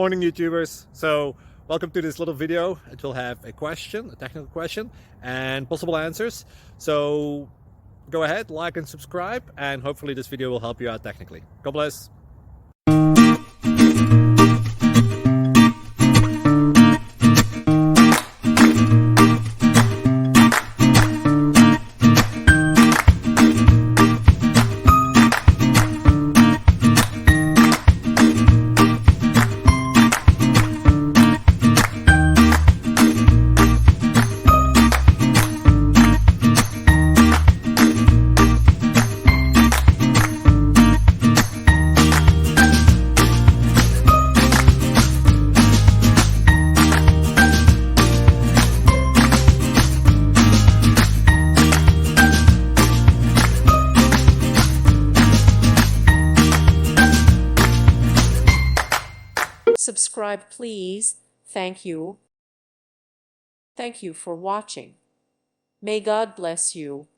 Morning YouTubers. So welcome to this little video. It will have a question, a technical question, and possible answers. So go ahead, like and subscribe, and hopefully this video will help you out technically. God bless. Subscribe, please. Thank you. Thank you for watching. May God bless you.